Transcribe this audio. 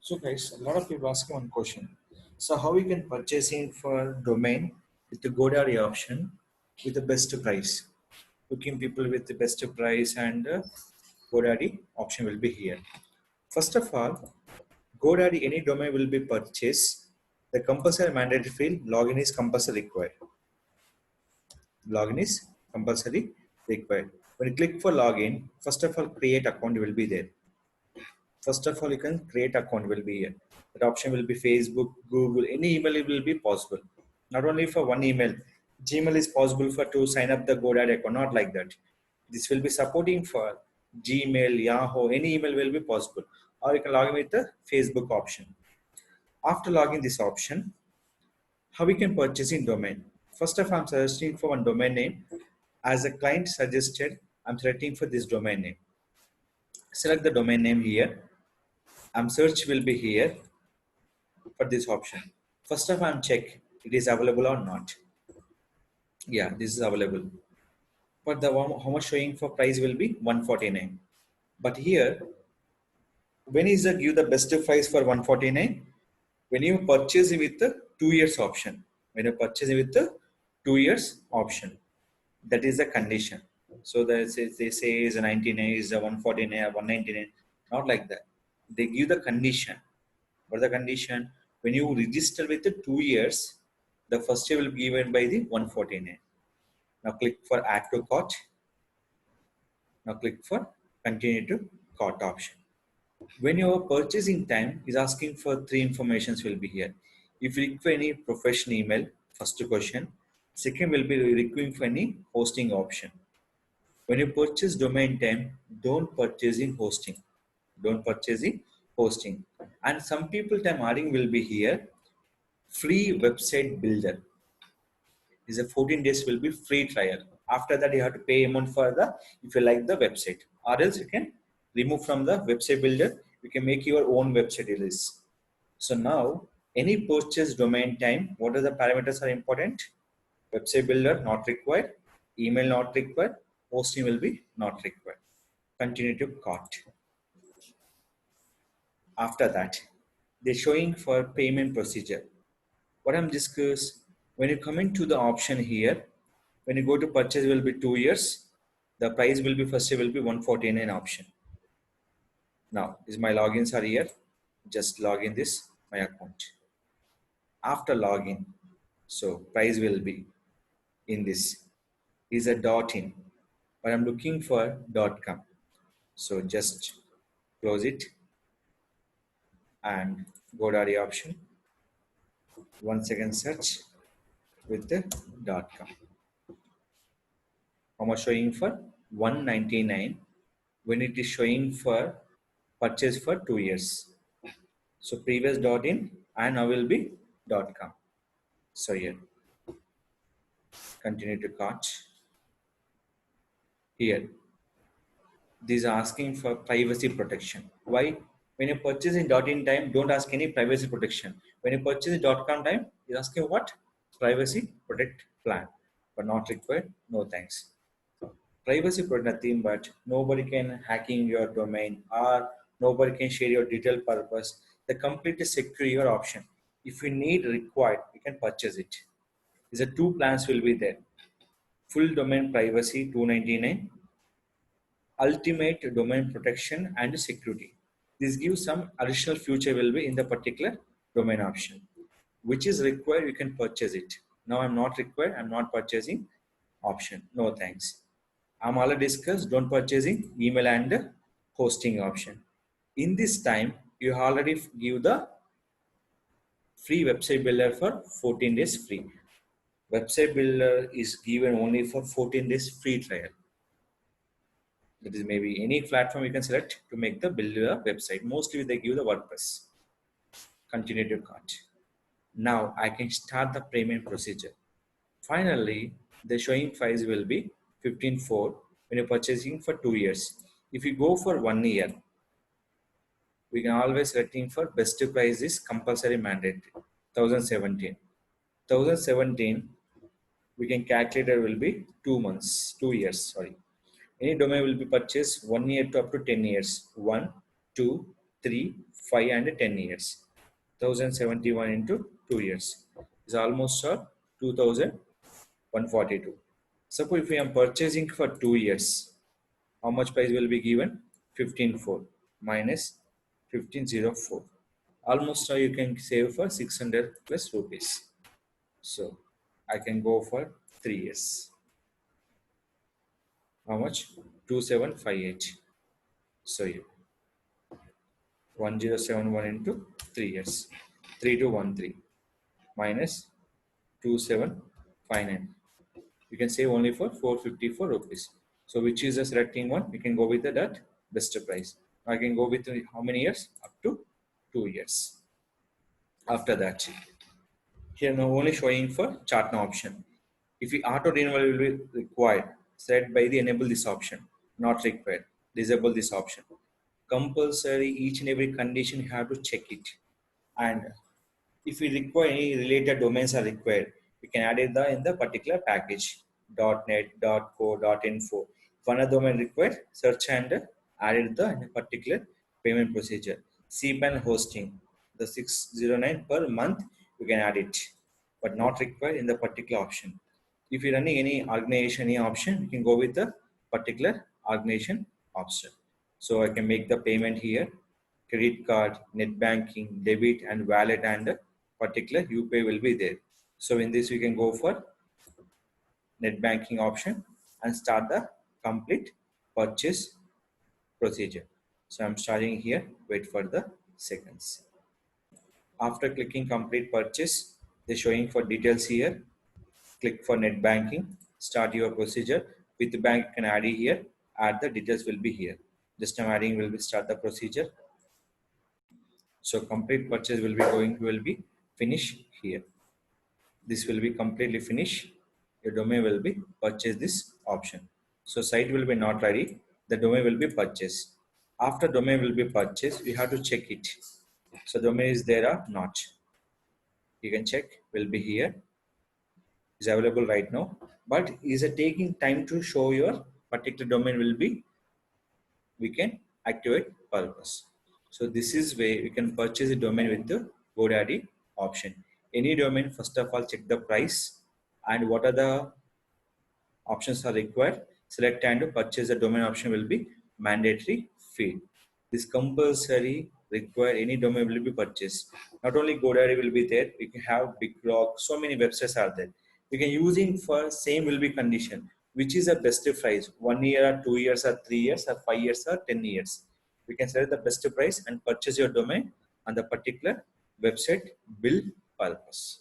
So guys, a lot of people ask one question. So how we can purchasing for domain with the godaddy option with the best price? Looking people with the best price and godaddy option will be here. First of all, godaddy any domain will be purchased. The compulsory mandatory field login is compulsory required. Login is compulsory required. When you click for login, first of all create account will be there. First of all, you can create account will be here. That option will be Facebook, Google, any email it will be possible. Not only for one email, Gmail is possible for to sign up the GoDaddy account, not like that. This will be supporting for Gmail, Yahoo, any email will be possible. Or you can log in with the Facebook option. After logging this option, how we can purchase in domain? First of all, I'm searching for one domain name. As a client suggested, I'm searching for this domain name. Select the domain name here. Search will be here for this option. First of all, I'm check it is available or not. Yeah, this is available. But the one how much showing for price will be 149. But here, when is the give the best price for 149? When you purchase it with the 2 years option. When you purchase it with the 2 years option, that is the condition. So they say is a 99, is a 149 or 199. Not like that. They give the condition. For the condition, when you register with the 2 years, the first year will be given by the 149. Now click for add to cart. Now click for continue to cart option. When your purchasing time is asking for three informations will be here. If you require any professional email, first question. Second will be requiring for any hosting option. When you purchase domain time, don't purchase in hosting. Don't purchase in hosting. And some people time adding will be here. Free website builder is a 14 days will be free trial. After that, you have to pay amount for the if you like the website, or else you can remove from the website builder. You can make your own website release. So now, any purchase domain time, what are the parameters are important? Website builder not required, email not required, hosting will be not required. Continue to cart. After that, they're showing for payment procedure. What I'm discuss when you come into the option here, when you go to purchase will be 2 years, the price will be first will be 149 option. Now is my logins are here, just log in this my account. After login, so price will be in this is a dot in, but I'm looking for .com. So just close it and go to the option. 1 second search with the .com. How much showing for 199 when it is showing for purchase for 2 years. So previous dot in and now will be .com. So here continue to cart. Here these are asking for privacy protection. Why? When you purchase in .in time, don't ask any privacy protection. When you purchase in .com time, you're asking what? Privacy protect plan, but not required. No thanks. Privacy protect nothing, but nobody can hacking your domain or nobody can share your detailed purpose. The completely secure your option. If you need required, you can purchase it. These are two plans will be there. Full domain privacy 299, ultimate domain protection and security. This gives some additional feature will be in the particular domain option. Which is required, you can purchase it. Now I'm not required, I'm not purchasing option. No thanks. I'm already discussed, don't purchasing email and hosting option. In this time, you already give the free website builder for 14 days free. Website builder is given only for 14 days free trial. That is maybe any platform you can select to make the builder website. Mostly they give the WordPress. Continue to cart. Now I can start the payment procedure. Finally, the showing price will be 15.4 when you're purchasing for 2 years. If you go for 1 year, we can always rating for best price is compulsory mandatory 1017. 1017 we can calculate it will be 2 months, 2 years, sorry. Any domain will be purchased 1 year to up to 10 years. 1, 2, 3, 5 and 10 years. 1071 into 2 years is almost 2142. Suppose if I am purchasing for 2 years, how much price will be given? 15,4 minus 1504. Almost now you can save for 600 plus rupees. So I can go for 3 years. How much? 2758. So you 1071 into 3 years. 3213 minus 2759. You can save only for 454 rupees. So which is the selecting one? We can go with that best price. I can go with how many years? Up to 2 years. After that, here now only showing for chart now option. If the auto renewal will be required, set by the enable this option. Not required. Disable this option. Compulsory each and every condition you have to check it. And if we require any related domains are required, we can add it in the particular package .net, .co, .info. If another domain required, search and add it in a particular payment procedure. cpan hosting, the 609 per month, you can add it, but not required in the particular option. If you're running any organization, any option, you can go with the particular organization option. So I can make the payment here, credit card, net banking, debit and wallet and particular UPay will be there. So in this we can go for net banking option and start the complete purchase procedure. So I'm starting here, wait for the seconds. After clicking complete purchase, they're showing for details here. Click for net banking, start your procedure. With the bank you can add it here, add the details will be here. Just I'm adding will be start the procedure. So complete purchase will be finished here. This will be completely finished. Your domain will be purchase this option. So site will be not ready. The domain will be purchased. After domain will be purchased, we have to check it. So domain is there or not. You can check will be here. Is available right now. But is it taking time to show your particular domain will be we can activate purpose. So this is where we can purchase a domain with the GoDaddy option. Any domain, first of all, check the price and what are the options are required. Select and purchase the domain option will be mandatory field. This compulsory require any domain will be purchased. Not only GoDaddy will be there, we can have Big Rock, so many websites are there. We can using for same will be condition. Which is the best price? 1 year or 2 years or 3 years or 5 years or 10 years. We can select the best price and purchase your domain on the particular website bill purpose.